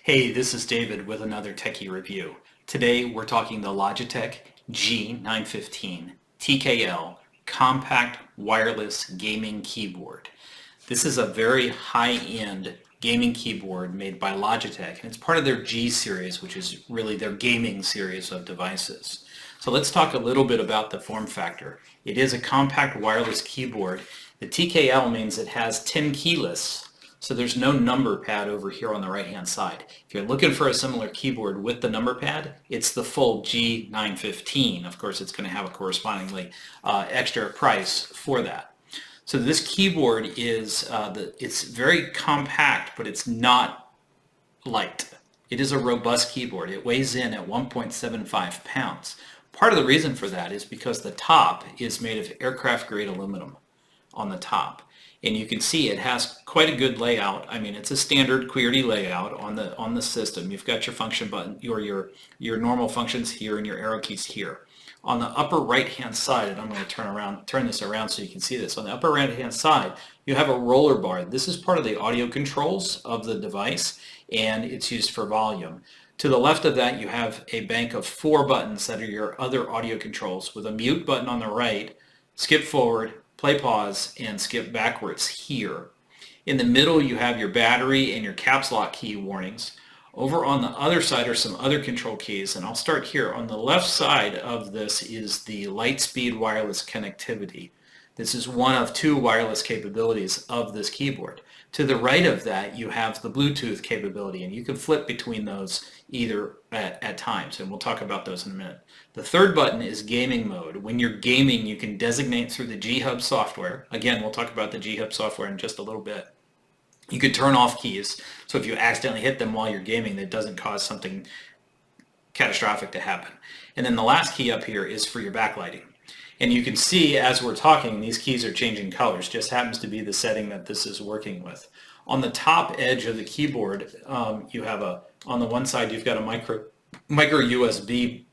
Hey, this is David with another Techie review. Today we're talking the Logitech G915 TKL Compact Wireless Gaming Keyboard. This is a very high-end gaming keyboard made by Logitech, and it's part of their G series, which is really their gaming series of devices. So let's talk a little bit about the form factor. It is a compact wireless keyboard. The TKL means it has 10 key lists. So there's no number pad over here on the right hand side. If you're looking for a similar keyboard with the number pad, it's the full G915. Of course, it's going to have a correspondingly extra price for that. So this keyboard is it's very compact, but it's not light. It is a robust keyboard. It weighs in at 1.75 pounds. Part of the reason for that is because the top is made of aircraft grade aluminum on the top. And you can see it has quite a good layout. I mean, it's a standard QWERTY layout on the system. You've got your function button, your normal functions here, and your arrow keys here. On the upper right-hand side, and I'm going to turn this around so you can see this. On the upper right-hand side, you have a roller bar. This is part of the audio controls of the device, and it's used for volume. To the left of that, you have a bank of 4 buttons that are your other audio controls, with a mute button on the right, skip forward, play pause, and skip backwards here. In the middle you have your battery and your caps lock key warnings. Over on the other side are some other control keys, and I'll start here. On the left side of this is the Lightspeed wireless connectivity. This is one of 2 wireless capabilities of this keyboard. To the right of that you have the Bluetooth capability, and you can flip between those either at times, and we'll talk about those in a minute. The third button is gaming mode. When you're gaming, you can designate through the G-Hub software. Again, we'll talk about the G-Hub software in just a little bit. You can turn off keys, so if you accidentally hit them while you're gaming, that doesn't cause something catastrophic to happen. And then the last key up here is for your backlighting. And you can see as we're talking, these keys are changing colors. Just happens to be the setting that this is working with. On the top edge of the keyboard, you have on the one side you've got a micro USB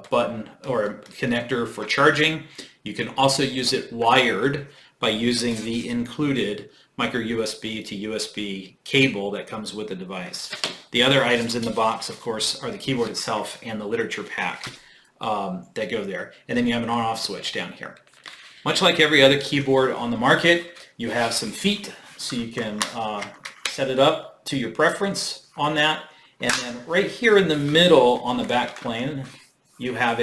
button or a connector for charging. You can also use it wired by using the included micro USB to USB cable that comes with the device. The other items in the box, of course, are the keyboard itself and the literature pack that go there. And then you have an on-off switch down here. Much like every other keyboard on the market, you have some feet, so you can set it up to your preference on that. And then right here in the middle on the back plane, you have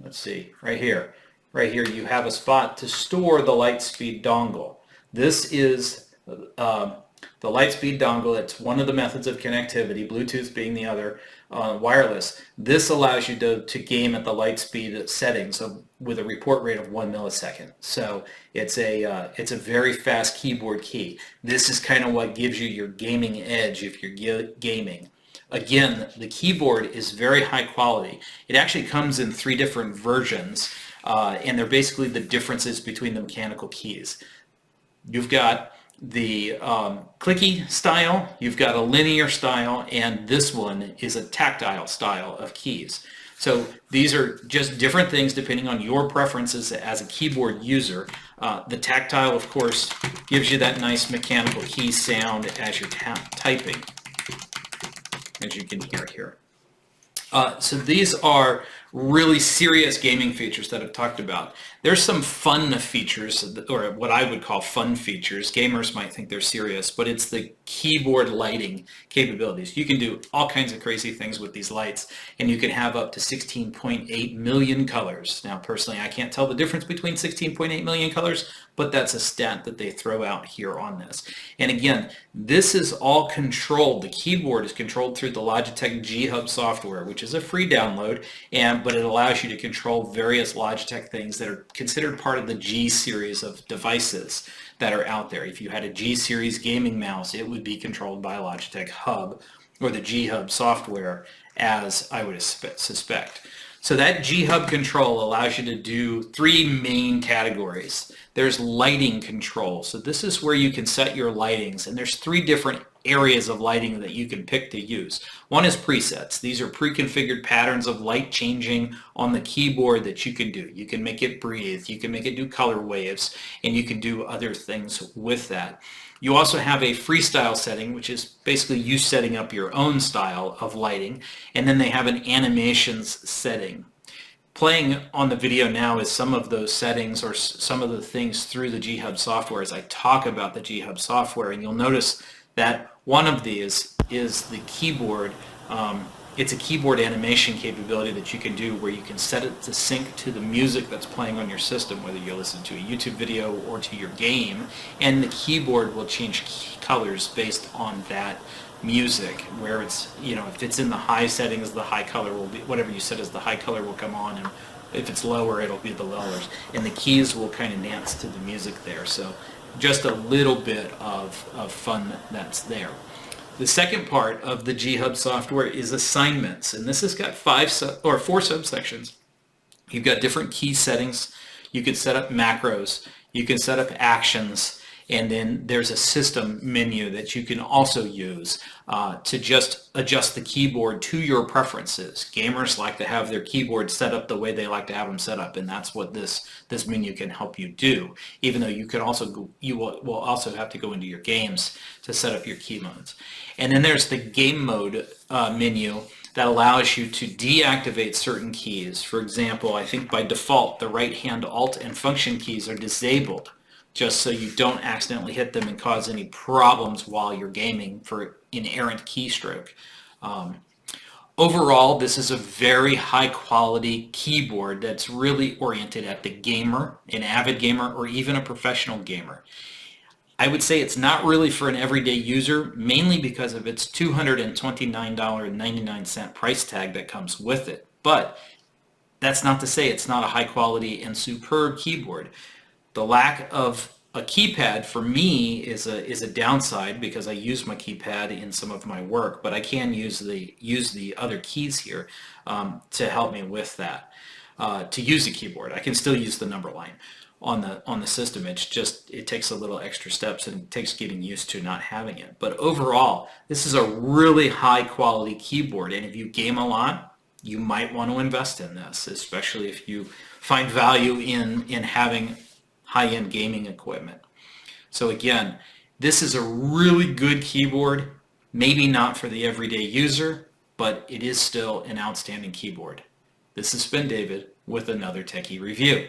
let's see, right here you have a spot to store the Lightspeed dongle. This is the Lightspeed dongle. It's one of the methods of connectivity, Bluetooth being the other, wireless. This allows you to game at the Lightspeed settings with a report rate of 1 millisecond. So it's a very fast keyboard key. This is kind of what gives you your gaming edge if you're gaming. Again, the keyboard is very high quality. It actually comes in 3 different versions, and they're basically the differences between the mechanical keys. You've got the clicky style, you've got a linear style, and this one is a tactile style of keys. So these are just different things depending on your preferences as a keyboard user. The tactile, of course, gives you that nice mechanical key sound as you're typing, as you can hear here. So these are really serious gaming features that I've talked about. There's some fun features, or what I would call fun features. Gamers might think they're serious, but it's the keyboard lighting capabilities. You can do all kinds of crazy things with these lights, and you can have up to 16.8 million colors. Now, personally, I can't tell the difference between 16.8 million colors, but that's a stat that they throw out here on this. And again, this is all controlled. The keyboard is controlled through the Logitech G-Hub software, which is a free download, but it allows you to control various Logitech things that are considered part of the G series of devices that are out there. If you had a G series gaming mouse, it would be controlled by a Logitech Hub or the G-Hub software, as I would suspect. So that G-Hub control allows you to do 3 main categories. There's lighting control. So this is where you can set your lightings, and there's 3 different areas of lighting that you can pick to use. One is presets. These are pre-configured patterns of light changing on the keyboard that you can do. You can make it breathe, you can make it do color waves, and you can do other things with that. You also have a freestyle setting, which is basically you setting up your own style of lighting, and then they have an animations setting. Playing on the video now is some of those settings or some of the things through the G-Hub software as I talk about the G-Hub software, and you'll notice that one of these is the keyboard. It's a keyboard animation capability that you can do where you can set it to sync to the music that's playing on your system, whether you're listening to a YouTube video or to your game, and the keyboard will change colors based on that music, where it's, if it's in the high settings, the high color will be, whatever you set as the high color will come on, and if it's lower, it'll be the lowers, and the keys will kind of dance to the music there. So just a little bit of fun that's there. The second part of the G-Hub software is assignments, and this has got 4 subsections. You've got different key settings. You can set up macros, you can set up actions, and then there's a system menu that you can also use to just adjust the keyboard to your preferences. Gamers like to have their keyboard set up the way they like to have them set up, and that's what this menu can help you do. Even though you can also will also have to go into your games to set up your key modes. And then there's the game mode menu that allows you to deactivate certain keys. For example, I think by default the right-hand Alt and Function keys are disabled, just so you don't accidentally hit them and cause any problems while you're gaming for inerrant keystroke. Overall, this is a very high quality keyboard that's really oriented at the gamer, an avid gamer, or even a professional gamer. I would say it's not really for an everyday user, mainly because of its $229.99 price tag that comes with it. But that's not to say it's not a high quality and superb keyboard. The lack of a keypad for me is a downside, because I use my keypad in some of my work, but I can use the other keys here to help me with that. To use a keyboard, I can still use the number line on the system. It's just, it takes a little extra steps and it takes getting used to not having it. But overall, this is a really high quality keyboard, and if you game a lot, you might want to invest in this, especially if you find value in having high-end gaming equipment. So again, this is a really good keyboard, maybe not for the everyday user, but it is still an outstanding keyboard. This has been David with another Techie Review.